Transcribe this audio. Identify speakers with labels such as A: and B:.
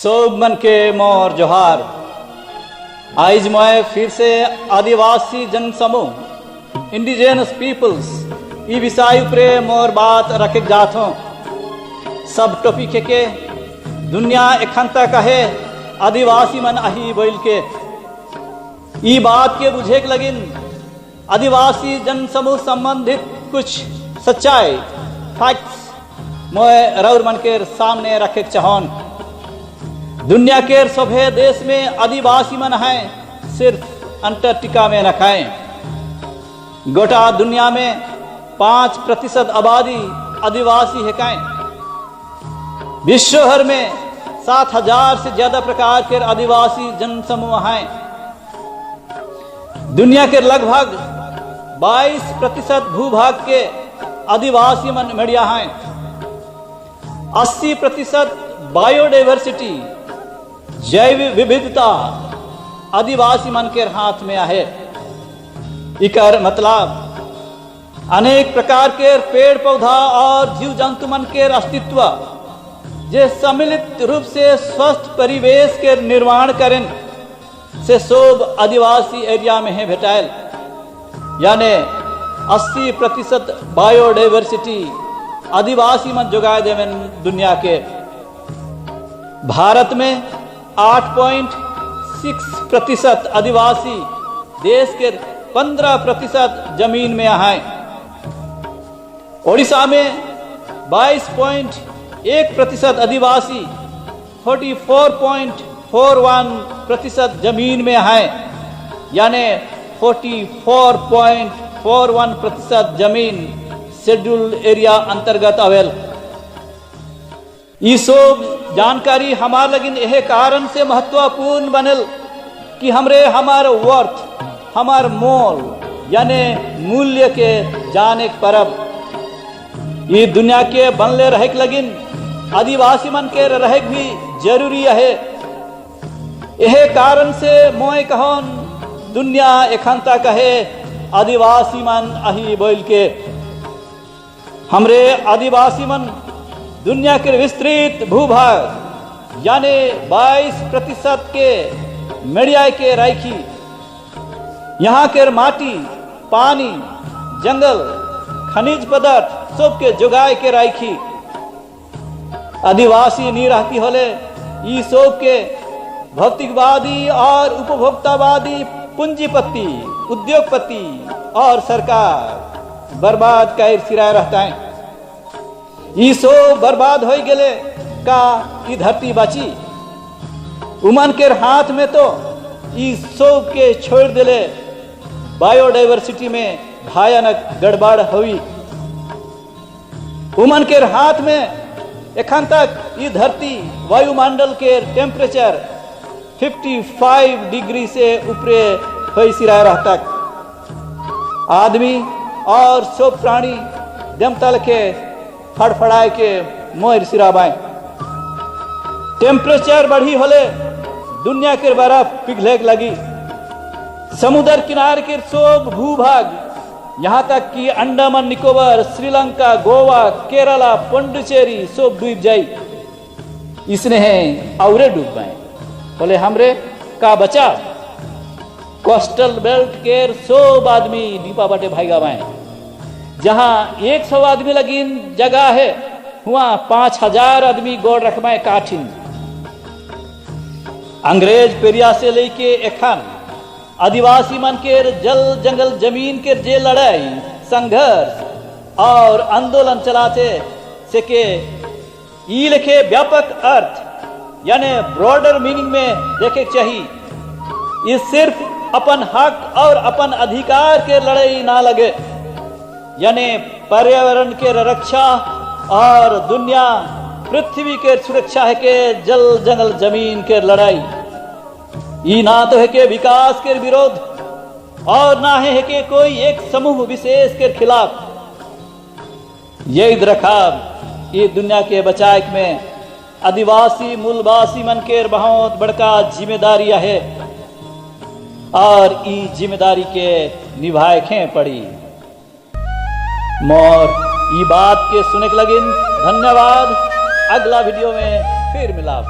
A: सोब मन के मोर जोहार। आज मैं फिर से आदिवासी जन समूह इंडिजिनस पीपल्स ई विषय उपरे मोर बात रखे जात हूँ। सब टॉपिक के दुनिया एखन तक है आदिवासी मन अही बोल के ई बात के बुझे के लगिन आदिवासी जन समूह संबंधित कुछ सच्चाई फैक्ट्स मैं रौर मन के सामने रखे चाहन। दुनिया के सभे देश में आदिवासी मन हैं, सिर्फ अंटार्कटिका में न खाएं। गोटा दुनिया में 5% आबादी आदिवासी है काएं। विश्व भर में 7,000 से ज्यादा प्रकार के आदिवासी जन समूह हैं। दुनिया के लगभग 22% भूभाग के आदिवासी मन मेडिया हैं। 80% बायोडाइवर्सिटी जैव विविधता आदिवासी मन के हाथ में है। इकर मतलब अनेक प्रकार के पेड़ पौधा और जीव जंतु मन के अस्तित्व जे सम्मिलित रूप से स्वस्थ परिवेश के निर्माण करें से सोब आदिवासी एरिया में है भेटाइल। यानी 80% बायोडाइवर्सिटी आदिवासी मन जोगाए देवें। दुनिया के भारत में 8.6% आदिवासी देश के 15% जमीन में हैं। ओडिशा में 22.1% आदिवासी 44.41% जमीन में हैं। यानी 44.41% जमीन शेड्यूल एरिया अंतर्गत आवेल। ई सब जानकारी हमार लगिन यह कारण से महत्वपूर्ण बनल कि हमरे हमार वर्थ हमार मोल यानी मूल्य के जाने परब। ये दुनिया के बनले रहे लगिन आदिवासी मन के रहे भी जरूरी है। यह कारण से मोय कहन दुनिया एखन तक है आदिवासी मन अही बोल के। हमरे आदिवासी मन दुनिया के विस्तृत भूभाग यानी 22% के मेडिया के राखी। यहाँ के माटी पानी जंगल खनिज पदार्थ सब के जुगाए के राखी। आदिवासी नहीं रहती होले ई सब के भौतिकवादी और उपभोक्तावादी पूंजीपति उद्योगपति और सरकार बर्बाद कर सिराए रहता है। ई सो बर्बाद हो गए का ई धरती बची। उमन के हाथ में तो ई सो के छोड़ दिले बायोडाइवर्सिटी में भयानक गड़बड़ हुई। उमन के हाथ में एखन तक ई धरती वायुमंडल के टेम्परेचर 55 डिग्री से ऊपरे हो सिराए रहता। आदमी और सब प्राणी दमतल के फड़फड़ाए के मोर सिराबाए। टेम्परेचर बढ़ी होले दुनिया के बर्फ पिघले लगी। समुद्र किनारे के सब भूभाग यहाँ तक कि अंडमान निकोबार श्रीलंका गोवा केरला पुडुचेरी सब डूब जाई। इसने है और डूब गए बोले हमरे का बचा। कोस्टल बेल्ट के सब आदमी दीपा बटे भाईगा बाएं। जहाँ 100 आदमी लगी जगह है वहाँ 5,000 आदमी गोड़ रखवाए काठिन। अंग्रेज पेरिया से लेके एखन आदिवासी मन के जल जंगल जमीन के जे लड़ाई संघर्ष और आंदोलन चलाते से के ई लिखे व्यापक अर्थ यानी ब्रॉडर मीनिंग में देखे चाहिए। ये सिर्फ अपन हक और अपन अधिकार के लड़ाई ना लगे यानी पर्यावरण के रक्षा और दुनिया पृथ्वी के सुरक्षा है के जल जंगल जमीन के लड़ाई। ई ना तो है के विकास के विरोध और ना है के कोई एक समूह विशेष के खिलाफ। यही रखाब ये दुनिया के बचाए में आदिवासी मूलवासी मन के बहुत बड़का जिम्मेदारी है और ई जिम्मेदारी के निभाए पड़ी। मोर ये बात के सुने के लगिन धन्यवाद। अगला वीडियो में फिर मिलाप।